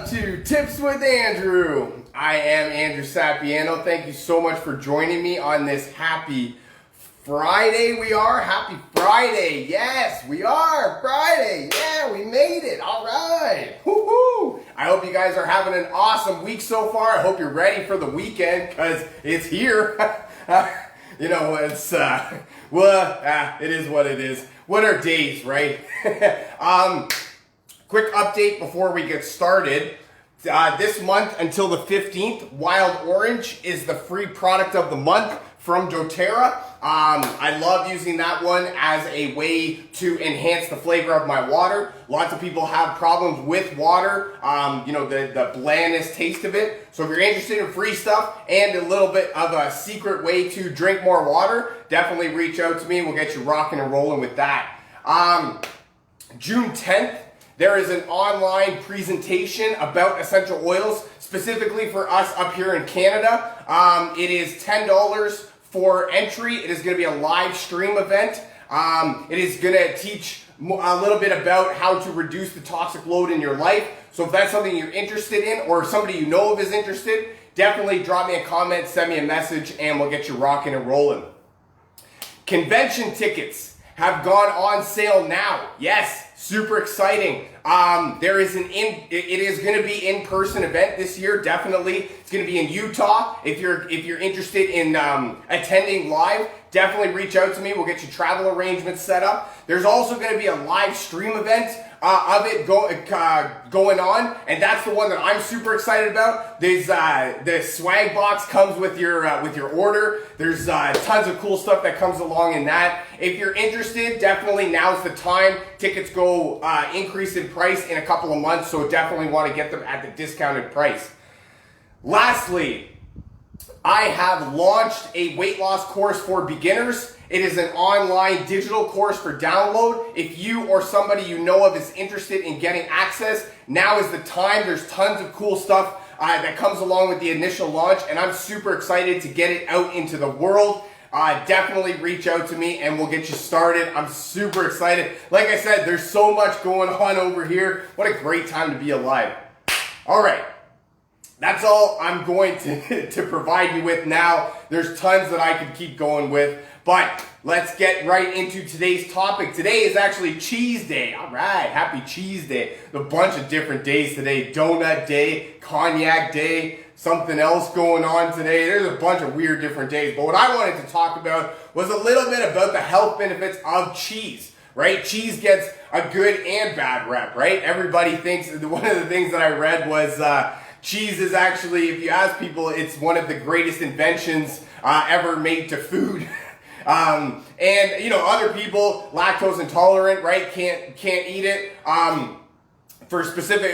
to Tips with Andrew. I am Andrew Sapiano. Thank you so much for joining me on this happy Friday. Happy Friday. Yes, we are. Friday. Yeah, we made it. All right. Woohoo. I hope you guys are having an awesome week so far. I hope you're ready for the weekend because it's here. It is what it is. What are days, right? Quick update before we get started. This month until the 15th, Wild Orange is the free product of the month from doTERRA. I love using that one as a way to enhance the flavor of my water. Lots of people have problems with water, the blandness taste of it. So if you're interested in free stuff and a little bit of a secret way to drink more water, definitely reach out to me. We'll get you rocking and rolling with that. June 10th, there is an online presentation about essential oils, specifically for us up here in Canada. It is $10 for entry. It is going to be a live stream event. It is going to teach a little bit about how to reduce the toxic load in your life. So if that's something you're interested in or somebody you know of is interested, definitely drop me a comment, send me a message, and we'll get you rocking and rolling. Convention tickets have gone on sale now. Yes, super exciting. It is going to be in-person event this year. Definitely, it's going to be in Utah. If you're interested in attending live, definitely reach out to me. We'll get you travel arrangements set up. There's also going to be a live stream event of it going on, and that's the one that I'm super excited about. The swag box comes with your order. There's tons of cool stuff that comes along in that. If you're interested, definitely now's the time. Tickets go increase in price in a couple of months, so definitely want to get them at the discounted price. Lastly, I have launched a weight loss course for beginners. It is an online digital course for download. If you or somebody you know of is interested in getting access, now is the time. There's tons of cool stuff that comes along with the initial launch, and I'm super excited to get it out into the world. Definitely reach out to me and we'll get you started. I'm super excited. Like I said, there's so much going on over here. What a great time to be alive. All right. That's all I'm going to provide you with now. There's tons that I could keep going with, but let's get right into today's topic. Today is actually Cheese Day. All right, happy Cheese Day. A bunch of different days today. Donut Day, Cognac Day, something else going on today. There's a bunch of weird different days, but what I wanted to talk about was a little bit about the health benefits of cheese. Right? Cheese gets a good and bad rep, right? Everybody thinks, one of the things that I read was cheese is actually, if you ask people, it's one of the greatest inventions ever made to food. Other people, lactose intolerant, right, can't eat it for specific,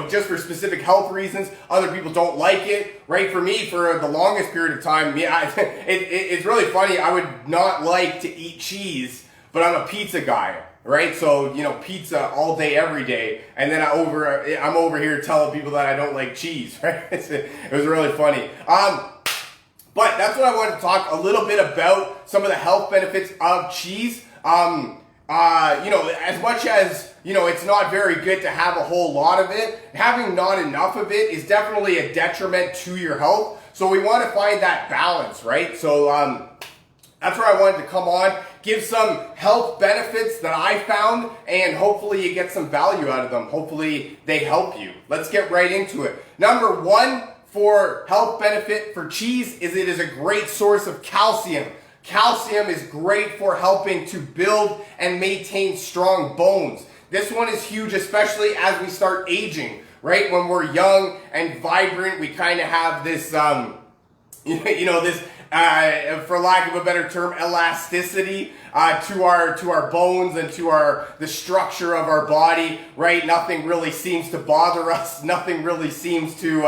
just for specific health reasons. Other people don't like it, right? For me, for the longest period of time, it's really funny. I would not like to eat cheese, but I'm a pizza guy. Right, so pizza all day, every day, and then I'm over here telling people that I don't like cheese. Right, it was really funny. But that's what I wanted to talk a little bit about, some of the health benefits of cheese. As much as it's not very good to have a whole lot of it, having not enough of it is definitely a detriment to your health. So we want to find that balance, right? So that's where I wanted to come on, give some health benefits that I found, and hopefully you get some value out of them. Hopefully they help you. Let's get right into it. Number one for health benefit for cheese is it is a great source of calcium. Calcium is great for helping to build and maintain strong bones. This one is huge, especially as we start aging, right? When we're young and vibrant, we kind of have this, for lack of a better term, elasticity to our bones and to the structure of our body, right? Nothing really seems to bother us. Nothing really seems to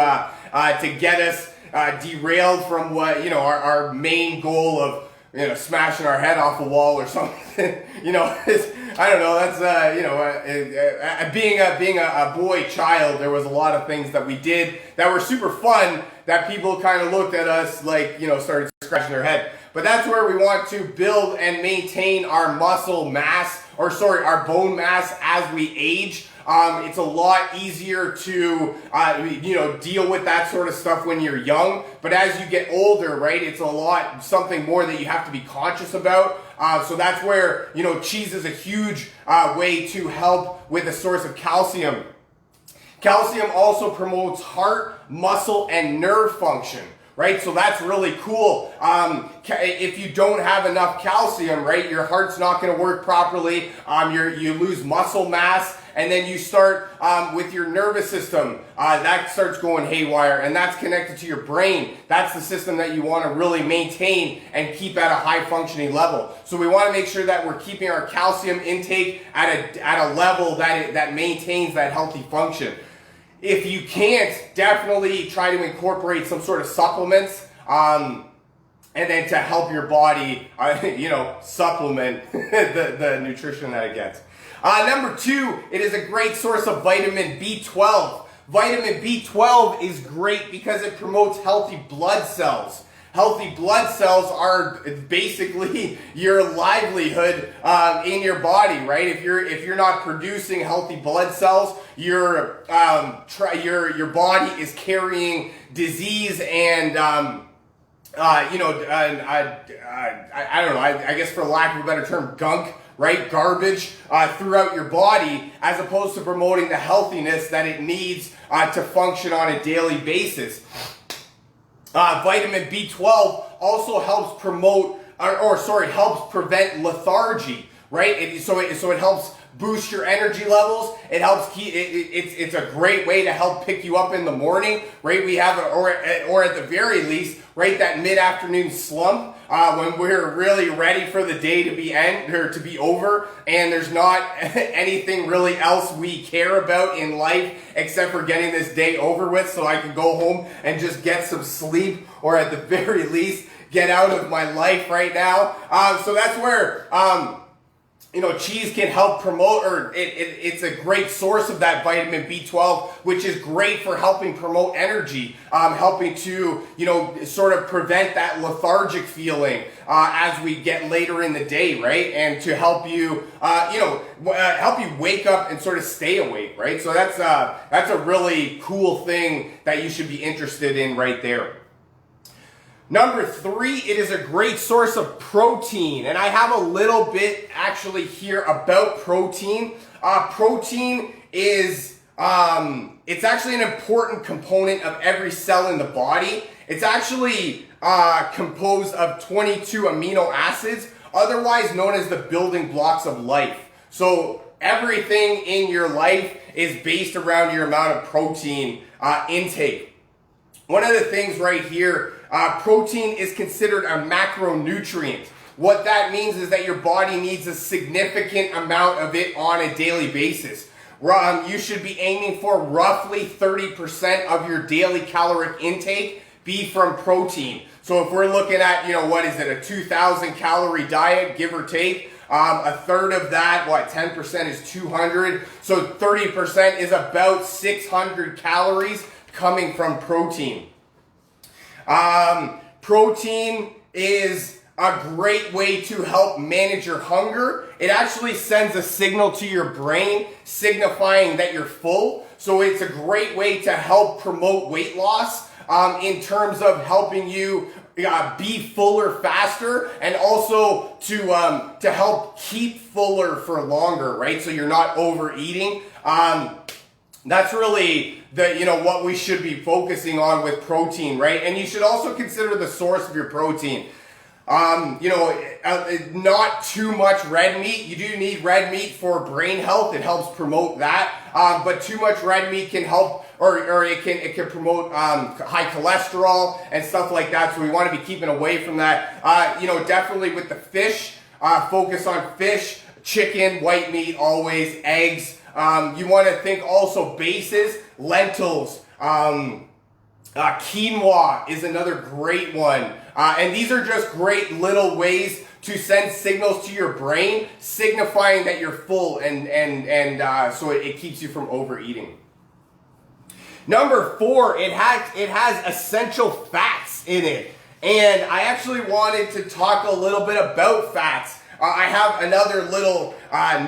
get us derailed from what our main goal of smashing our head off a wall or something. I don't know. That's being a boy child, there was a lot of things that we did that were super fun that people kind of looked at us like started scratching their head. but that's where we want to build and maintain our muscle mass, our bone mass as we age. It's a lot easier to, deal with that sort of stuff when you're young. But as you get older, right, it's something more that you have to be conscious about. So that's where, cheese is a huge way to help with a source of calcium. Calcium also promotes heart, muscle, and nerve function. Right, so that's really cool. If you don't have enough calcium, right, your heart's not going to work properly. You lose muscle mass, and then you start with your nervous system. That starts going haywire, and that's connected to your brain. That's the system that you want to really maintain and keep at a high functioning level. So we want to make sure that we're keeping our calcium intake at a level that maintains that healthy function. If you can't, definitely try to incorporate some sort of supplements, and then to help your body, supplement the nutrition that it gets. Number 2, it is a great source of vitamin B12. Vitamin B12 is great because it promotes healthy blood cells. Healthy blood cells are basically your livelihood in your body, right? If you're not producing healthy blood cells, your body is carrying disease and I don't know. I guess for lack of a better term, gunk, right? Garbage throughout your body, as opposed to promoting the healthiness that it needs to function on a daily basis. Vitamin B12 also helps helps prevent lethargy, right? So it helps boost your energy levels. It helps it's a great way to help pick you up in the morning, right? We have or at the very least, right, that mid-afternoon slump when we're really ready for the day to be over, and there's not anything really else we care about in life except for getting this day over with, so I can go home and just get some sleep, or at the very least get out of my life right now. So that's where cheese can help promote, or it's a great source of that vitamin B12, which is great for helping promote energy, helping to, sort of prevent that lethargic feeling as we get later in the day, right? And to help you, help you wake up and sort of stay awake, right? So that's a really cool thing that you should be interested in right there. Number 3, it is a great source of protein. And I have a little bit actually here about protein. Protein is, it's actually an important component of every cell in the body. It's actually composed of 22 amino acids, otherwise known as the building blocks of life. So everything in your life is based around your amount of protein intake. One of the things right here, protein is considered a macronutrient. What that means is that your body needs a significant amount of it on a daily basis. You should be aiming for roughly 30% of your daily caloric intake be from protein. So if we're looking at, a 2,000 calorie diet, give or take, a third of that, 10% is 200. So 30% is about 600 calories coming from protein. Protein is a great way to help manage your hunger. It actually sends a signal to your brain signifying that you're full. So it's a great way to help promote weight loss in terms of helping you be fuller faster, and also to help keep fuller for longer, right? So you're not overeating. That's really what we should be focusing on with protein, right? And you should also consider the source of your protein. Not too much red meat. You do need red meat for brain health. It helps promote that. But too much red meat can help, or it can promote high cholesterol and stuff like that. So we want to be keeping away from that. Definitely with the fish, focus on fish, chicken, white meat, always, eggs. You want to think also bases, lentils, quinoa is another great one. And these are just great little ways to send signals to your brain, signifying that you're full, and so it keeps you from overeating. Number 4, it has essential fats in it. And I actually wanted to talk a little bit about fats. I have another little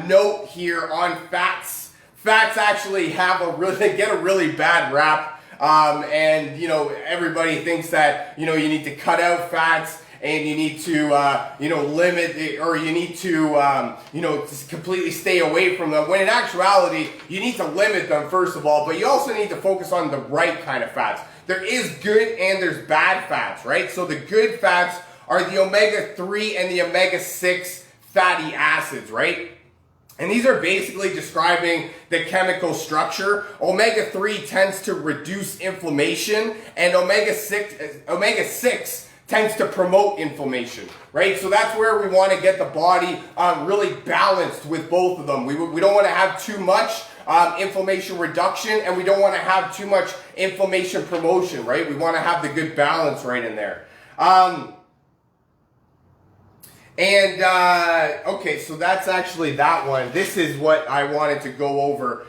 note here on fats. Fats actually get a really bad rap. And you know, everybody thinks that, you know, you need to cut out fats and you need to, you know, limit it, or you need to, you know, just completely stay away from them. When in actuality, you need to limit them first of all, but you also need to focus on the right kind of fats. There is good and there's bad fats, right? So the good fats are the omega-3 and the omega-6 fatty acids, right? And these are basically describing the chemical structure. Omega-3 tends to reduce inflammation, and omega-6 tends to promote inflammation, right? So that's where we want to get the body really balanced with both of them. We don't want to have too much inflammation reduction, and we don't want to have too much inflammation promotion, right? We want to have the good balance right in there. Okay, so that's actually that one. This is what I wanted to go over.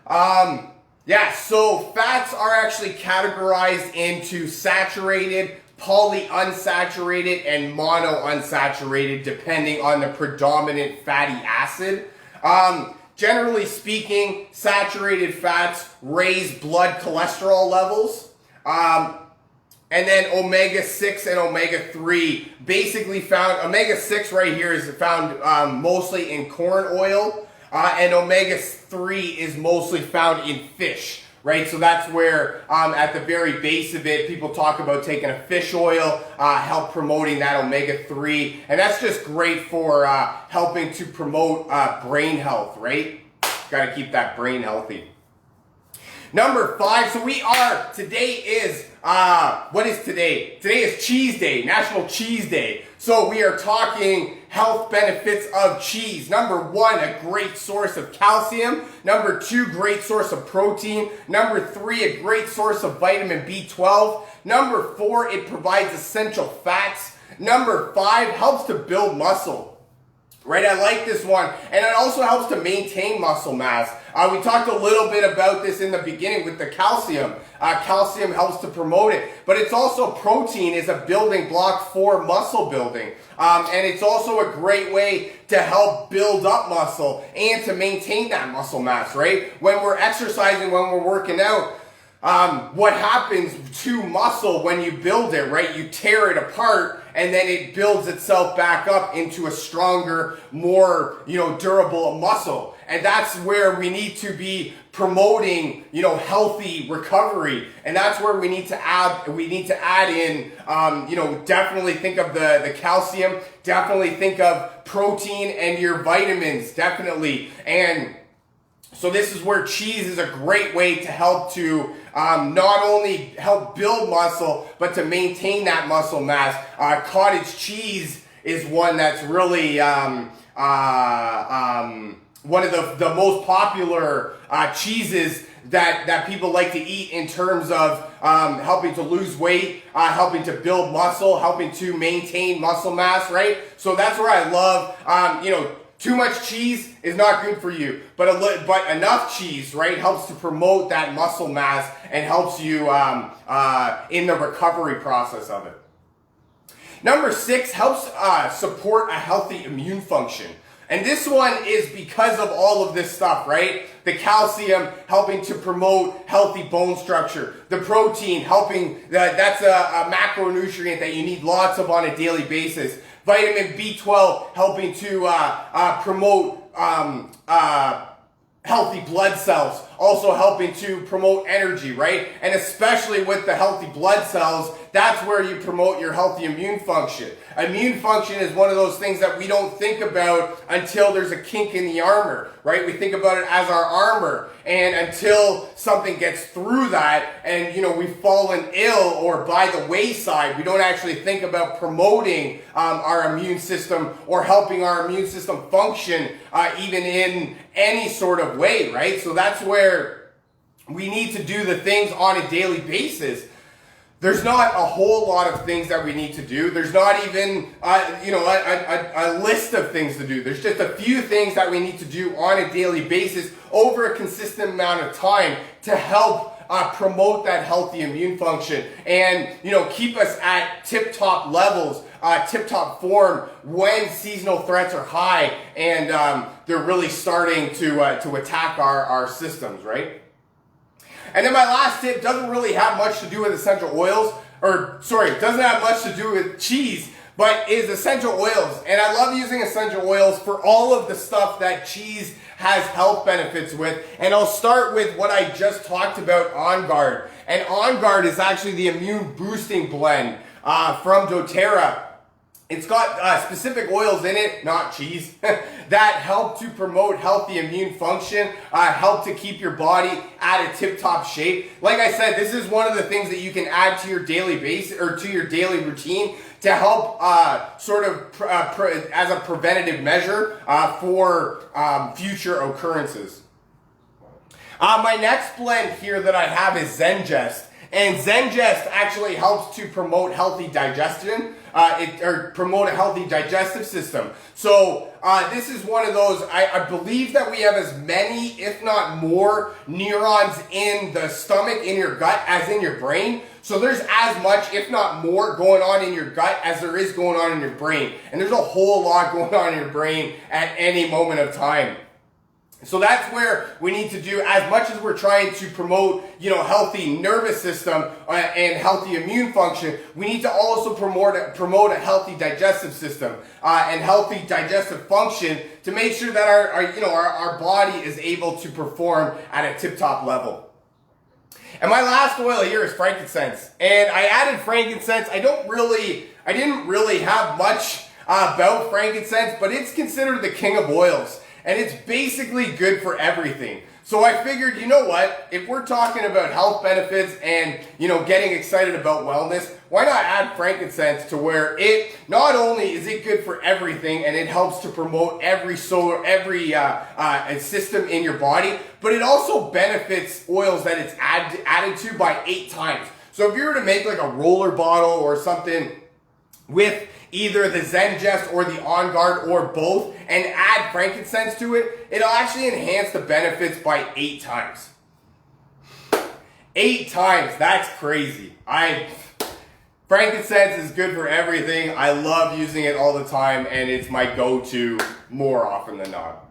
Yeah, so fats are actually categorized into saturated, polyunsaturated, and monounsaturated, depending on the predominant fatty acid. Generally speaking, saturated fats raise blood cholesterol levels. And then omega-6 and omega-3 basically found, omega-6 right here is found mostly in corn oil, and omega-3 is mostly found in fish, right? So that's where at the very base of it, people talk about taking a fish oil, help promoting that omega-3, and that's just great for helping to promote brain health, right? Got to keep that brain healthy. Number 5, so today is, what is today? Today is Cheese Day, National Cheese Day. So we are talking health benefits of cheese. Number 1, a great source of calcium. Number 2, great source of protein. Number 3, a great source of vitamin B12. Number 4, it provides essential fats. Number 5, helps to build muscle. Right, I like this one, and it also helps to maintain muscle mass. We talked a little bit about this in the beginning with the calcium. Calcium helps to promote it, but it's also, protein is a building block for muscle building. And it's also a great way to help build up muscle and to maintain that muscle mass, right? When we're exercising, when we're working out, what happens to muscle when you build it, right? You tear it apart, and then it builds itself back up into a stronger, more, you know, durable muscle. And that's where we need to be promoting, you know, healthy recovery. And that's where we need to add in, you know, definitely think of the calcium, definitely think of protein and your vitamins, definitely. And so this is where cheese is a great way to help to not only help build muscle, but to maintain that muscle mass. Cottage cheese is one that's really one of the most popular cheeses that people like to eat in terms of helping to lose weight, helping to build muscle, helping to maintain muscle mass, right? So that's where I love, you know, too much cheese is not good for you, but enough cheese, right, helps to promote that muscle mass and helps you in the recovery process of it. Number 6, helps support a healthy immune function. And this one is because of all of this stuff, right? The calcium helping to promote healthy bone structure. The protein helping, that's a macronutrient that you need lots of on a daily basis. Vitamin B12 helping to promote healthy blood cells, also helping to promote energy, right? And especially with the healthy blood cells, that's where you promote your healthy immune function. Immune function is one of those things that we don't think about until there's a kink in the armor, right? We think about it as our armor, and until something gets through that and, you know, we've fallen ill or by the wayside, we don't actually think about promoting our immune system or helping our immune system function even in any sort of way, right? So that's where we need to do the things on a daily basis. There's not a whole lot of things that we need to do. There's not even, you know, a list of things to do. There's just a few things that we need to do on a daily basis over a consistent amount of time to help promote that healthy immune function and, keep us at tip-top levels, tip-top form when seasonal threats are high and they're really starting to attack our systems, right? And then my last tip doesn't really have much to do with essential oils, doesn't have much to do with cheese, but is essential oils. And I love using essential oils for all of the stuff that cheese has health benefits with. And I'll start with what I just talked about, On Guard. And On Guard is actually the immune boosting blend from doTERRA. It's got specific oils in it, not cheese, that help to promote healthy immune function, help to keep your body at a tip-top shape. Like I said, this is one of the things that you can add to your daily basis or to your daily routine to help as a preventative measure for future occurrences. My next blend here that I have is Zengest. And Zengest actually helps to promote healthy digestion, promote a healthy digestive system. So this is one of those, I believe that we have as many, if not more, neurons in the stomach, in your gut, as in your brain. So there's as much, if not more, going on in your gut as there is going on in your brain. And there's a whole lot going on in your brain at any moment of time. So that's where we need to do, as much as we're trying to promote, healthy nervous system and healthy immune function, we need to also promote a healthy digestive system and healthy digestive function to make sure that our body is able to perform at a tip-top level. And my last oil here is frankincense. And I added frankincense. I didn't really have much about frankincense, but it's considered the king of oils. And it's basically good for everything. So I figured, you know what? If we're talking about health benefits and, getting excited about wellness, why not add frankincense to where it, not only is it good for everything and it helps to promote every system in your body, but it also benefits oils that it's added to by 8 times. So if you were to make like a roller bottle or something with either the Zengest or the On Guard or both and add frankincense to it, it'll actually enhance the benefits by 8 times. 8 times, that's crazy. Frankincense is good for everything. I love using it all the time and it's my go-to more often than not.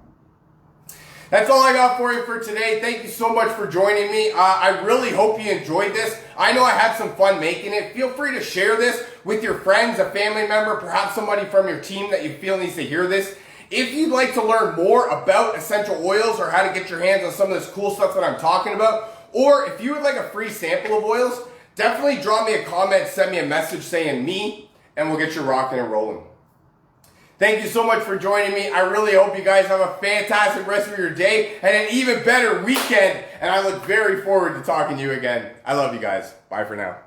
That's all I got for you for today. Thank you so much for joining me. I really hope you enjoyed this. I know I had some fun making it. Feel free to share this with your friends, a family member, perhaps somebody from your team that you feel needs to hear this. If you'd like to learn more about essential oils or how to get your hands on some of this cool stuff that I'm talking about, or if you would like a free sample of oils, definitely drop me a comment, send me a message saying me, and we'll get you rocking and rolling. Thank you so much for joining me. I really hope you guys have a fantastic rest of your day and an even better weekend. And I look very forward to talking to you again. I love you guys. Bye for now.